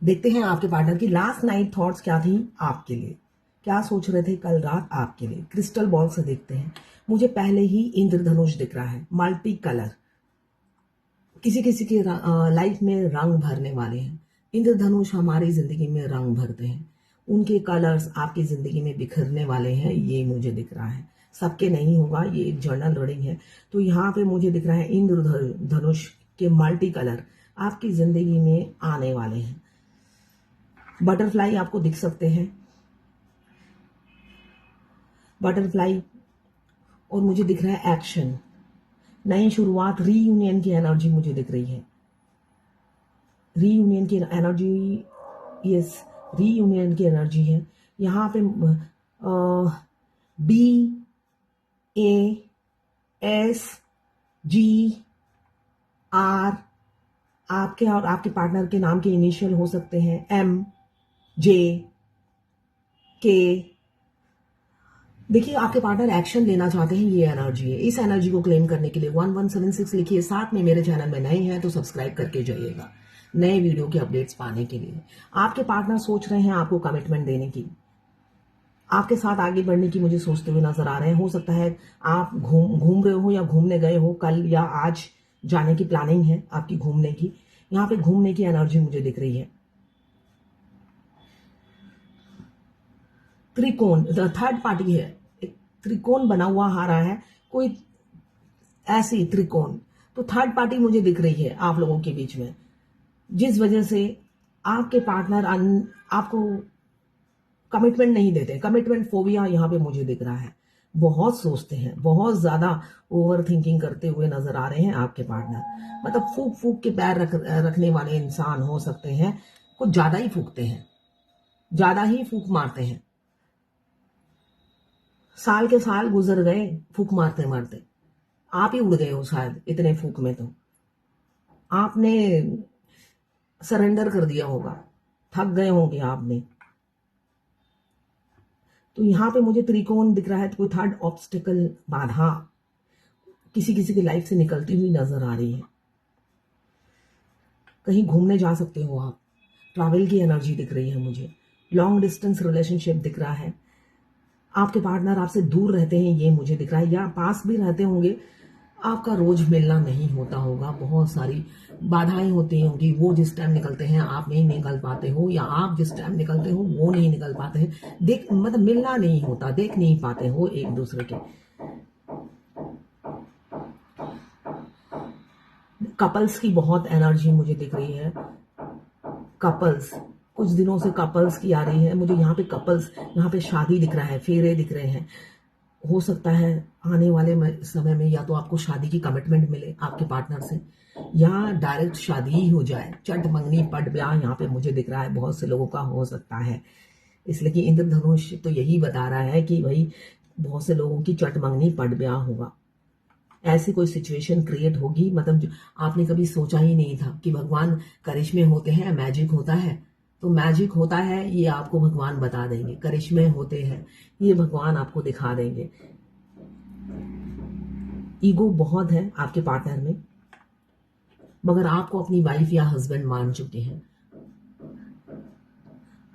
देखते हैं आपके पार्टनर की लास्ट नाइट थॉट्स क्या थी आपके लिए, क्या सोच रहे थे कल रात आपके लिए। क्रिस्टल बॉल से देखते हैं। मुझे पहले ही इंद्रधनुष दिख रहा है, मल्टी कलर। किसी किसी के लाइफ में रंग भरने वाले हैं। इंद्रधनुष हमारी जिंदगी में रंग भरते हैं, उनके कलर्स आपकी जिंदगी में बिखरने वाले हैं, ये मुझे दिख रहा है। सबके नहीं होगा, ये एक जर्नल रीडिंग है। तो यहाँ पे मुझे दिख रहा है इंद्रधनुष के मल्टी कलर आपकी जिंदगी में आने वाले हैं। बटरफ्लाई आपको दिख सकते हैं, बटरफ्लाई। और मुझे दिख रहा है एक्शन, नई शुरुआत, रीयूनियन की एनर्जी मुझे दिख रही है। रीयूनियन की एनर्जी, यस, रीयूनियन की एनर्जी है। यहाँ पे BASGR आपके और आपके पार्टनर के नाम के इनिशियल हो सकते हैं, MJK। देखिए आपके पार्टनर एक्शन लेना चाहते हैं, ये एनर्जी है। इस एनर्जी को क्लेम करने के लिए 1176 लिखिए। साथ में मेरे चैनल में नए हैं तो सब्सक्राइब करके जाइएगा नए वीडियो के अपडेट्स पाने के लिए। आपके पार्टनर सोच रहे हैं आपको कमिटमेंट देने की, आपके साथ आगे बढ़ने की मुझे सोचते हुए नजर आ रहे हैं। हो सकता है आप घूम रहे हो या घूमने गए हो, कल या आज जाने की प्लानिंग है आपकी घूमने की। यहाँ पे घूमने की एनर्जी मुझे दिख रही है। त्रिकोण, थर्ड पार्टी है, एक त्रिकोण बना हुआ आ रहा है, कोई ऐसी त्रिकोण। तो थर्ड पार्टी मुझे दिख रही है आप लोगों के बीच में, जिस वजह से आपके पार्टनर आपको कमिटमेंट नहीं देते। कमिटमेंट फोबिया यहाँ पे मुझे दिख रहा है। बहुत सोचते हैं, बहुत ज्यादा ओवर थिंकिंग करते हुए नजर आ रहे हैं आपके पार्टनर। मतलब फूक फूक के पैर रखने वाले इंसान हो सकते हैं, कुछ ज्यादा ही फूकते हैं, ज्यादा ही फूक मारते हैं। साल के साल गुजर गए फूक मारते मारते, आप ही उड़ गए हो शायद इतने फूक में। तो आपने सरेंडर कर दिया होगा, थक गए होंगे आपने। तो यहाँ पे मुझे त्रिकोण दिख रहा है। तो कोई थर्ड ऑब्स्टिकल, बाधा किसी किसी की लाइफ से निकलती हुई नजर आ रही है। कहीं घूमने जा सकते हो आप, ट्रैवल की एनर्जी दिख रही है मुझे। लॉन्ग डिस्टेंस रिलेशनशिप दिख रहा है। आपके पार्टनर आपसे दूर रहते हैं, ये मुझे दिख रहा है, या पास भी रहते होंगे, आपका रोज मिलना नहीं होता होगा। बहुत सारी बाधाएं होती होंगी। वो जिस टाइम निकलते हैं आप नहीं निकल पाते हो, या आप जिस टाइम निकलते हो वो नहीं निकल पाते हैं। मतलब मिलना नहीं होता, देख नहीं पाते हो एक दूसरे के। कपल्स की बहुत एनर्जी मुझे दिख रही है। कपल्स, कुछ दिनों से कपल्स की आ रही है मुझे यहाँ पे। कपल्स, यहाँ पे शादी दिख रहा है, फेरे दिख रहे हैं। हो सकता है आने वाले समय में या तो आपको शादी की कमिटमेंट मिले आपके पार्टनर से, या डायरेक्ट शादी ही हो जाए। चट मंगनी पट ब्याह यहाँ पे मुझे दिख रहा है, बहुत से लोगों का हो सकता है। इसलिए कि इंद्रधनुष तो यही बता रहा है कि भाई बहुत से लोगों की चट मंगनी पट ब्याह होगा। ऐसी कोई सिचुएशन क्रिएट होगी, मतलब जो आपने कभी सोचा ही नहीं था कि भगवान करिश्मे होते हैं, मैजिक होता है। तो मैजिक होता है ये आपको भगवान बता देंगे, करिश्मे होते हैं ये भगवान आपको दिखा देंगे। ईगो बहुत है आपके पार्टनर में, मगर आपको अपनी वाइफ या हस्बैंड मान चुके हैं।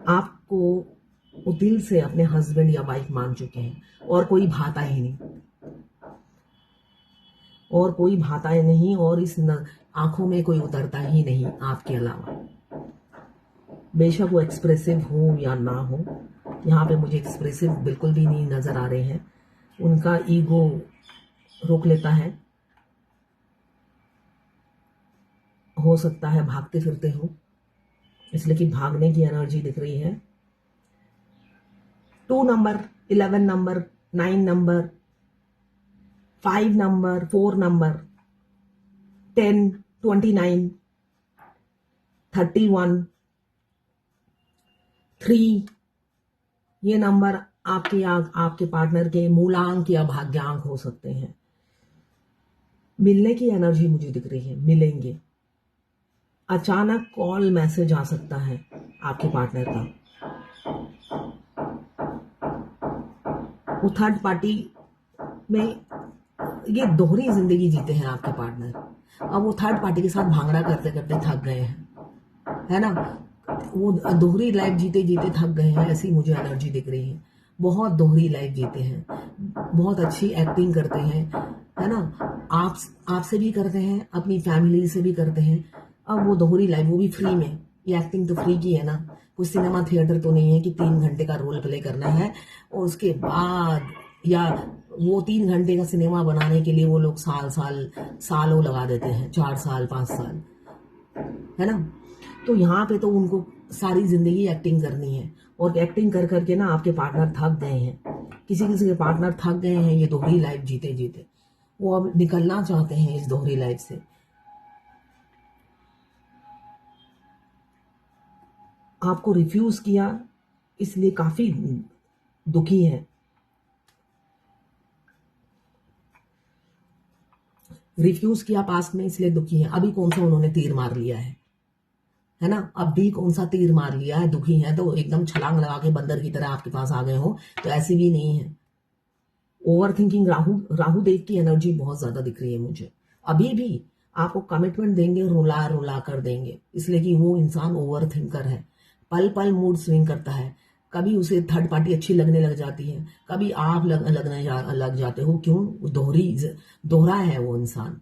आपको वो दिल से अपने हस्बैंड या वाइफ मान चुके हैं, और कोई भाता ही नहीं, और कोई भाता ही नहीं, और इस आंखों में कोई उतरता ही नहीं आपके अलावा। बेशक वो एक्सप्रेसिव हो या ना हो, यहाँ पे मुझे एक्सप्रेसिव बिल्कुल भी नहीं नजर आ रहे हैं। उनका ईगो रोक लेता है। हो सकता है भागते फिरते हो, इसलिए कि भागने की एनर्जी दिख रही है। 2 number, 11 number, 9 number, 5 number, 4 number, 10, 29, 31, 3, ये नंबर आपके पार्टनर के मूलांक या भाग्यांक हो सकते हैं। मिलने की एनर्जी मुझे दिख रही है, मिलेंगे। अचानक कॉल मैसेज आ सकता है आपके पार्टनर का। वो थर्ड पार्टी में ये दोहरी जिंदगी जीते हैं आपके पार्टनर। अब वो थर्ड पार्टी के साथ भांगड़ा करते करते थक गए हैं, है ना। वो दोहरी लाइफ जीते जीते थक गए हैं, ऐसी मुझे एनर्जी दिख रही है। बहुत दोहरी लाइफ जीते हैं, बहुत अच्छी एक्टिंग करते हैं, है ना। आप आपसे भी करते हैं, अपनी फैमिली से भी करते हैं। अब वो दोहरी लाइफ, वो भी फ्री में। ये एक्टिंग तो फ्री की है ना, कुछ सिनेमा थिएटर तो नहीं है कि 3 घंटे का रोल प्ले करना है और उसके बाद, या वो 3 घंटे का सिनेमा बनाने के लिए वो लोग सालों लगा देते हैं, 4 साल 5 साल, है ना। तो यहाँ पे तो उनको सारी जिंदगी एक्टिंग करनी है, और एक्टिंग कर करके ना आपके पार्टनर थक गए हैं, किसी किसी के पार्टनर थक गए हैं ये दोहरी लाइफ जीते जीते, वो अब निकलना चाहते हैं इस दोहरी लाइफ से। आपको रिफ्यूज किया इसलिए काफी दुखी है, रिफ्यूज किया पास्ट में इसलिए दुखी है। अभी कौन सा उन्होंने तीर मार लिया है ना, अब भी कौन सा तीर मार लिया है, दुखी है तो एकदम छलांग लगा के बंदर की तरह आपके पास आ गए हो, तो ऐसी भी नहीं है। ओवर थिंकिंग, राहु देव की एनर्जी बहुत ज्यादा दिख रही है मुझे। अभी भी आपको कमिटमेंट देंगे, रुला रुला कर देंगे, इसलिए कि वो इंसान ओवर थिंकर है, पल पल मूड स्विंग करता है। कभी उसे थर्ड पार्टी अच्छी लगने लग जाती है, कभी आप लग जाते हो। क्यों? दोहरा है वो इंसान,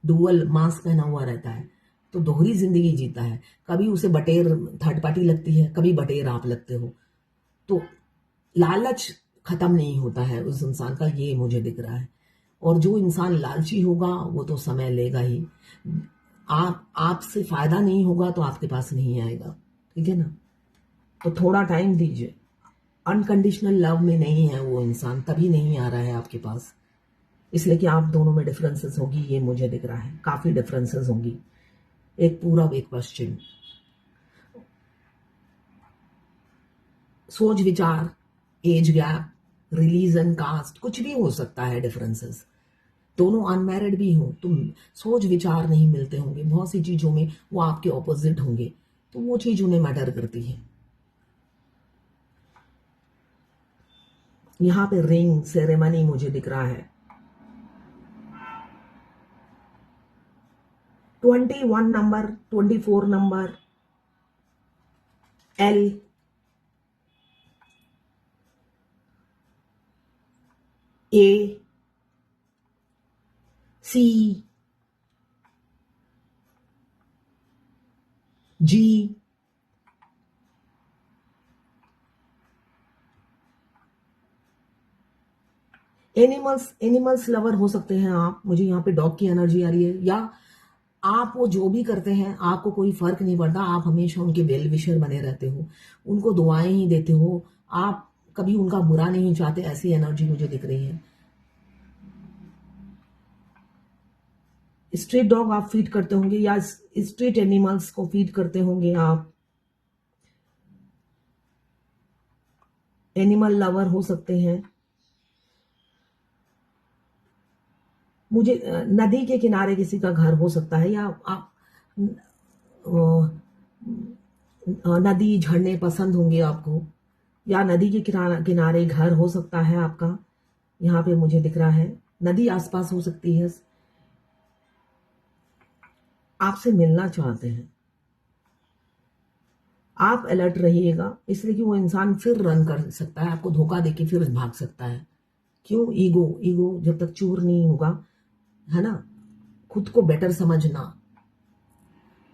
डुअल मास्क पहना हुआ रहता है, तो दोहरी जिंदगी जीता है। कभी उसे बटेर थर्ड पार्टी लगती है, कभी बटेर आप लगते हो, तो लालच खत्म नहीं होता है उस इंसान का, ये मुझे दिख रहा है। और जो इंसान लालची होगा वो तो समय लेगा ही, आपसे फायदा नहीं होगा तो आपके पास नहीं आएगा, ठीक है ना। तो थोड़ा टाइम दीजिए, अनकंडीशनल लव में नहीं है वो इंसान, तभी नहीं आ रहा है आपके पास, इसलिए कि आप दोनों में डिफरेंसेस होगी, ये मुझे दिख रहा है, काफी डिफरेंसेस होंगी, एक पूरब एक पश्चिम। सोच विचार, एज गैप, रिलीजन, कास्ट, कुछ भी हो सकता है डिफरेंसेस। दोनों अनमैरिड भी हो तो सोच विचार नहीं मिलते होंगे, बहुत सी चीजों में वो आपके ऑपोजिट होंगे, तो वो चीज उन्हें मैटर करती है। यहाँ पे रिंग सेरेमनी मुझे दिख रहा है। 21 number, 24 number, L, A, C, G, animals lover हो सकते हैं आप, मुझे यहाँ पे डॉग की एनर्जी आ रही है। या आप वो जो भी करते हैं आपको कोई फर्क नहीं पड़ता, आप हमेशा उनके वेल विशर बने रहते हो, उनको दुआएं ही देते हो, आप कभी उनका बुरा नहीं चाहते, ऐसी एनर्जी मुझे दिख रही है। स्ट्रीट डॉग आप फीड करते होंगे, या स्ट्रीट एनिमल्स को फीड करते होंगे आप, एनिमल लवर हो सकते हैं। मुझे नदी के किनारे किसी का घर हो सकता है, या आप नदी झरने पसंद होंगे आपको, या नदी के किनारे घर हो सकता है आपका, यहाँ पे मुझे दिख रहा है। नदी आसपास हो सकती है, आपसे मिलना चाहते हैं, आप अलर्ट रहिएगा, इसलिए कि वो इंसान फिर रन कर सकता है, आपको धोखा देके फिर भाग सकता है। क्यों? ईगो जब तक चूर नहीं होगा, है ना, खुद को बेटर समझना,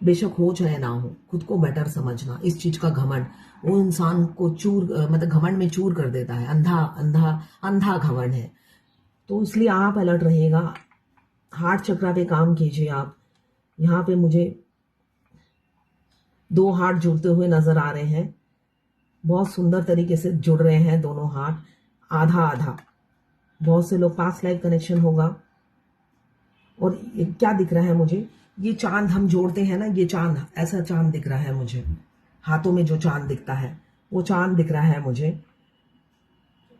बेशक हो चाहे ना हो, खुद को बेटर समझना, इस चीज का घमंड वो इंसान को मतलब घमंड में चूर कर देता है, अंधा घमंड है। तो इसलिए आप अलर्ट रहिएगा, हार्ट चक्रा पे काम कीजिए आप। यहाँ पे मुझे 2 हार्ट जुड़ते हुए नजर आ रहे हैं, बहुत सुंदर तरीके से जुड़ रहे हैं दोनों हार्ट, आधा आधा। बहुत से लोग पास्ट लाइफ कनेक्शन होगा। और क्या दिख रहा है मुझे, ये चांद हम जोड़ते हैं ना, ये चांद, ऐसा चांद दिख रहा है मुझे, हाथों में जो चांद दिखता है वो चांद दिख रहा है मुझे।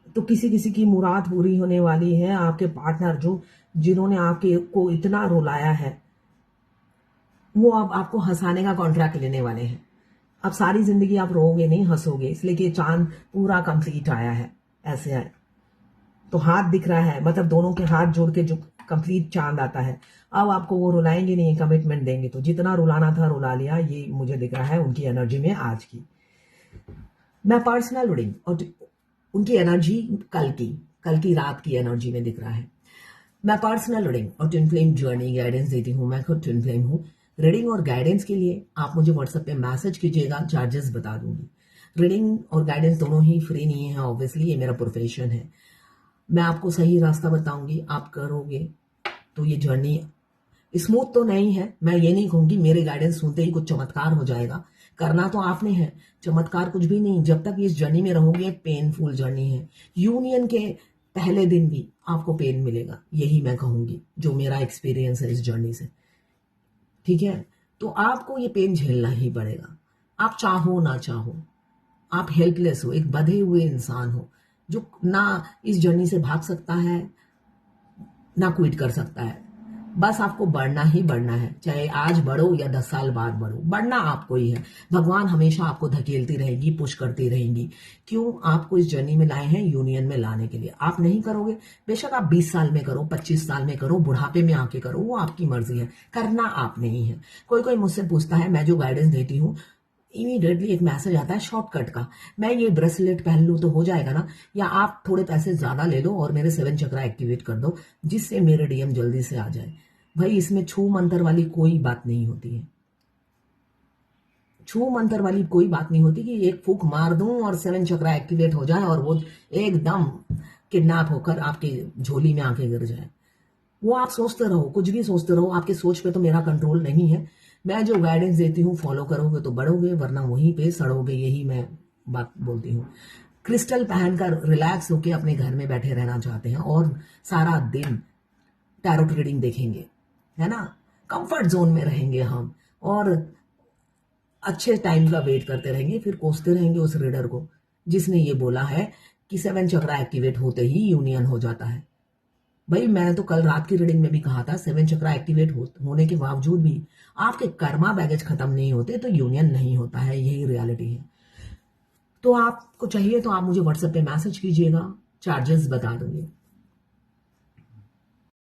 तो किसी किसी की मुराद पूरी होने वाली है, आपके पार्टनर जिन्होंने आपके को इतना रुलाया है, वो अब आपको हंसाने का कॉन्ट्रैक्ट लेने वाले हैं। अब सारी जिंदगी आप रोओगे नहीं, हंसोगे, इसलिए कि चांद पूरा कंप्लीट आया है, ऐसे है। तो हाथ दिख रहा है, मतलब दोनों के हाथ जोड़ के जो कंप्लीट चांद आता है। अब आपको वो रुलाएंगे नहीं, कमिटमेंट देंगे, तो जितना रुलाना था रुला लिया, ये मुझे दिख रहा है उनकी एनर्जी में आज की। मैं पर्सनल रीडिंग और उनकी एनर्जी कल की रात की एनर्जी में दिख रहा है। मैं पर्सनल रीडिंग और ट्विन फ्लेम जर्नी गाइडेंस देती हूँ। मैं खुद ट्विन फ्लेम हूँ। रीडिंग और गाइडेंस के लिए आप मुझे व्हाट्सएप पे मैसेज कीजिएगा, चार्जेस बता दूंगी। रीडिंग और गाइडेंस दोनों ही फ्री नहीं है, ऑब्वियसली ये मेरा प्रोफेशन है। मैं आपको सही रास्ता बताऊंगी, आप करोगे तो ये जर्नी स्मूथ तो नहीं है। मैं ये नहीं कहूंगी मेरे गाइडेंस सुनते ही कुछ चमत्कार हो जाएगा, करना तो आपने है। चमत्कार कुछ भी नहीं, जब तक इस जर्नी में रहोगे पेनफुल जर्नी है। यूनियन के पहले दिन भी आपको पेन मिलेगा, यही मैं कहूंगी, जो मेरा एक्सपीरियंस है इस जर्नी से। ठीक है, तो आपको ये पेन झेलना ही पड़ेगा, आप चाहो ना चाहो। आप हेल्पलेस हो, एक बंधे हुए इंसान हो जो ना इस जर्नी से भाग सकता है ना क्विट कर सकता है। बस आपको बढ़ना ही बढ़ना है, चाहे आज बढ़ो या 10 साल बाद बढ़ो, बढ़ना आपको ही है। भगवान हमेशा आपको धकेलती रहेगी, पुश करती रहेंगी। क्यों? आपको इस जर्नी में लाए हैं यूनियन में लाने के लिए। आप नहीं करोगे, बेशक आप 20 साल में करो, 25 साल में करो, बुढ़ापे में आके करो, वो आपकी मर्जी है, करना आप नहीं है। कोई मुझसे पूछता है, मैं जो गाइडेंस देती हूँ इमीडिएटली एक मैसेज आता है शॉर्टकट का, मैं ये ब्रेसलेट पहन लूँ तो हो जाएगा ना, या आप थोड़े पैसे ज्यादा ले लो और मेरे 7 चक्रा एक्टिवेट कर दो जिससे मेरे डीएम जल्दी से आ जाए। भाई इसमें छू मंतर वाली कोई बात नहीं होती है। छू मंतर वाली कोई बात नहीं होती कि एक फूक मार दूं और 7 चक्रा एक्टिवेट हो जाए और वो एकदम किडनैप होकर आपकी झोली में आके गिर जाए। वो आप सोचते रहो, कुछ भी सोचते रहो, आपकी सोच पे तो मेरा कंट्रोल नहीं है। मैं जो गाइडेंस देती हूँ फॉलो करोगे तो बढ़ोगे, वरना वहीं पे सड़ोगे, यही मैं बात बोलती हूँ। क्रिस्टल पहनकर रिलैक्स होके अपने घर में बैठे रहना चाहते हैं और सारा दिन टैरोट रीडिंग देखेंगे, है ना, कंफर्ट जोन में रहेंगे हम और अच्छे टाइम का वेट करते रहेंगे, फिर कोसते रहेंगे उस रीडर को जिसने ये बोला है कि 7 चक्रा एक्टिवेट होते ही यूनियन हो जाता है। भाई मैंने तो कल रात की रीडिंग में भी कहा था 7 चक्रा एक्टिवेट होने के बावजूद भी आपके कर्मा बैगेज खत्म नहीं होते तो यूनियन नहीं होता है, यही रियलिटी है। तो आपको चाहिए तो आप मुझे व्हाट्सएप पे मैसेज कीजिएगा, चार्जेस बता दूंगी।